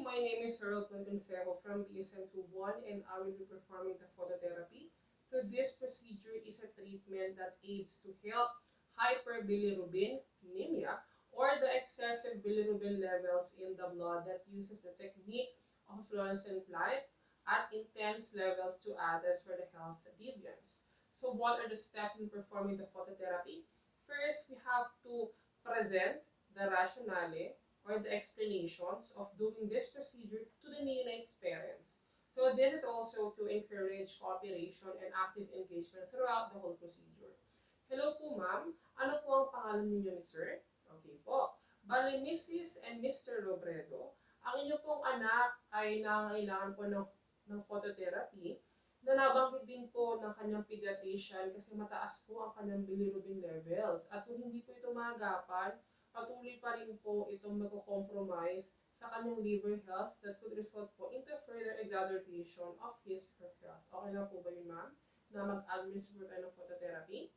my name is Herold Buenconsejo from BSM21 and I will be performing the phototherapy. So this procedure is a treatment that aids to help hyperbilirubinemia or the excessive bilirubin levels in the blood that uses the technique of fluorescent light at intense levels to others for the health deviants. So what are the steps in performing the phototherapy? First, we have to present the rationale or the explanations of doing this procedure to the neonate's parents. So this is also to encourage cooperation and active engagement throughout the whole procedure. Hello po ma'am, ano po ang pangalan ninyo ni sir? Okay po. Bale, Mrs. and Mr. Robredo, ang inyo pong anak ay nangangailangan po ng phototherapy na nabanggit din po ng kanyang pediatrician kasi mataas po ang kanyang bilirubin levels. At kung hindi po ito maagapan, patuloy pa rin po itong mag-compromise sa kanyang liver health that could result po into further exacerbation of his or her health. Okay lang po ba yun, ma'am? Na mag-administer tayo ng phototherapy?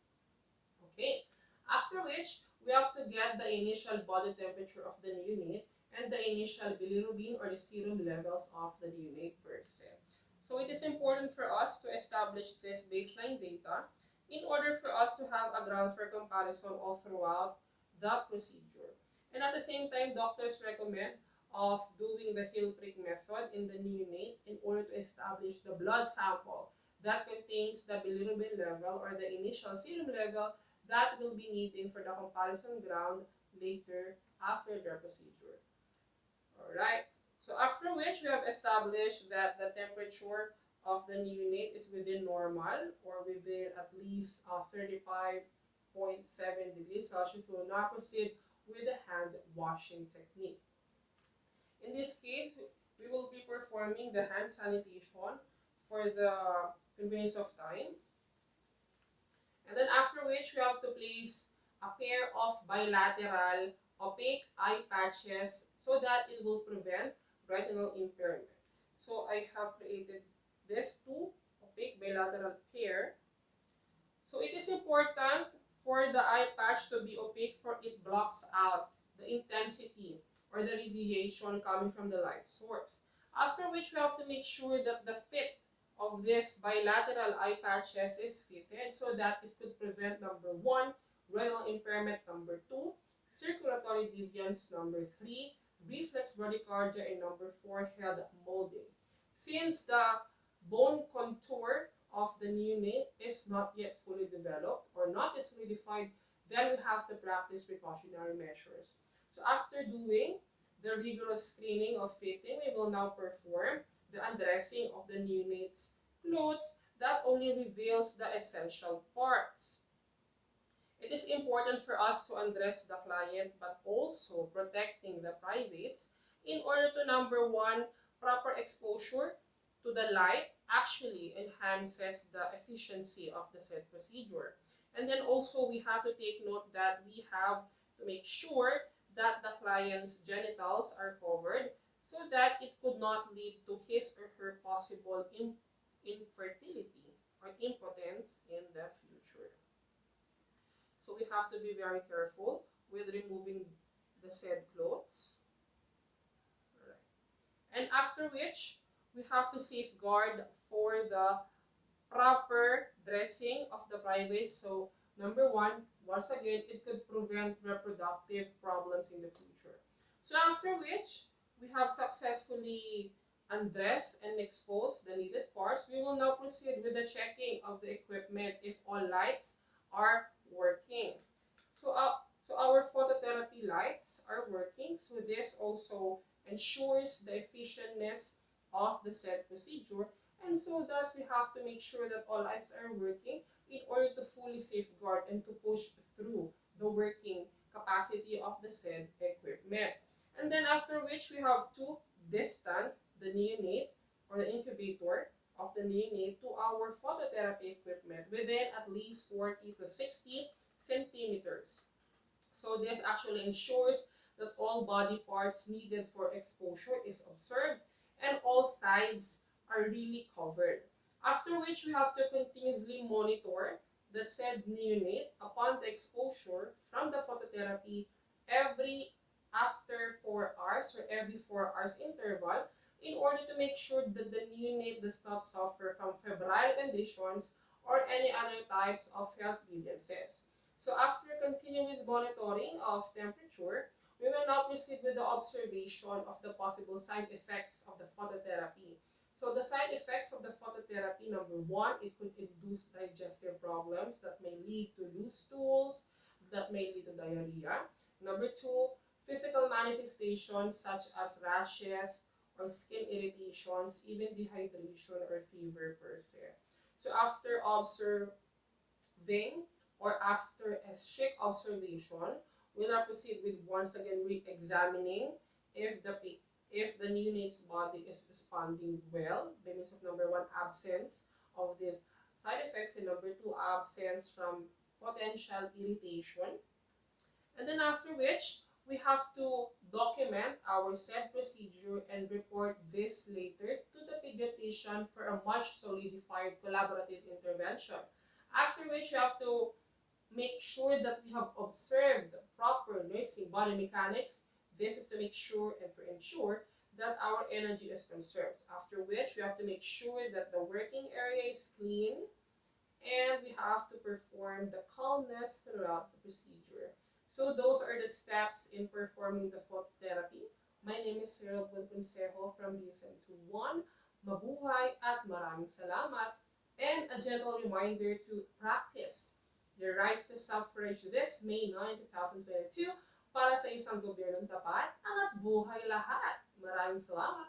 Okay. After which, we have to get the initial body temperature of the neonate and the initial bilirubin or the serum levels of the neonate per se. So it is important for us to establish this baseline data in order for us to have a ground for comparison all throughout the procedure. And at the same time, doctors recommend of doing the heel prick method in the neonate in order to establish the blood sample that contains the bilirubin level or the initial serum level that will be needing for the comparison ground later after the procedure. Alright, so after which we have established that the temperature of the neonate is within normal or within at least 35.7 degrees Celsius. We will now proceed with the hand washing technique. In this case, we will be performing the hand sanitation for the convenience of time. And then after which we have to place a pair of bilateral opaque eye patches so that it will prevent retinal impairment. So I have created these two opaque bilateral pair. So it is important for the eye patch to be opaque for it blocks out the intensity or the radiation coming from the light source. After which we have to make sure that the fit of this bilateral eye patches is fitted so that it could prevent number 1, retinal impairment, number 2, circulatory deviance, number 3, reflex bradycardia, and number 4, head molding. Since the bone contour of the neonate is not yet fully developed or not yet fully defined, then we have to practice precautionary measures. So after doing the rigorous screening of fitting, we will now perform the undressing of the neonate's clothes that only reveals the essential parts. It is important for us to undress the client but also protecting the privates in order to number 1, proper exposure to the light actually enhances the efficiency of the said procedure. And then also we have to take note that we have to make sure that the client's genitals are covered so that it could not lead to his or her possible infertility or impotence in the future. So we have to be very careful with removing the said clothes. Alright. And after which, we have to safeguard for the proper dressing of the private. So number 1, once again, it could prevent reproductive problems in the future. So after which, we have successfully undressed and exposed the needed parts. We will now proceed with the checking of the equipment if all lights are working. So our phototherapy lights are working. So this also ensures the efficientness of the said procedure. And so thus we have to make sure that all lights are working in order to fully safeguard and to push through the working capacity of the said equipment. And then after which we have to distance the neonate or the incubator of the neonate to our phototherapy equipment within at least 40 to 60 centimeters. So this actually ensures that all body parts needed for exposure is observed and all sides are really covered. After which we have to continuously monitor the said neonate upon the exposure from the phototherapy every after 4 hours or every 4 hours interval in order to make sure that the neonate does not suffer from febrile conditions or any other types of health grievances. So after continuous monitoring of temperature, we will now proceed with the observation of the possible side effects of the phototherapy. So the side effects of the phototherapy, number one, it could induce digestive problems that may lead to loose stools, that may lead to diarrhea. Number two, physical manifestations such as rashes or skin irritations, even dehydration or fever per se. So after observing or after a strict observation, we'll now proceed with once again re-examining if the neonate's body is responding well by means of number one, absence of these side effects, and number two, absence from potential irritation. And then after which, we have to document our said procedure and report this later to the pediatrician for a much solidified collaborative intervention. After which, we have to make sure that we have observed proper nursing body mechanics. This is to make sure and to ensure that our energy is conserved. After which, we have to make sure that the working area is clean, and we have to perform the calmness throughout the procedure. So those are the steps in performing the phototherapy. My name is Herold Buenconsejo from BSN21. Mabuhay at maraming salamat. And a gentle reminder to practice your rights to suffrage this May 9, 2022 para sa isang gobyernong tapat at buhay lahat. Maraming salamat.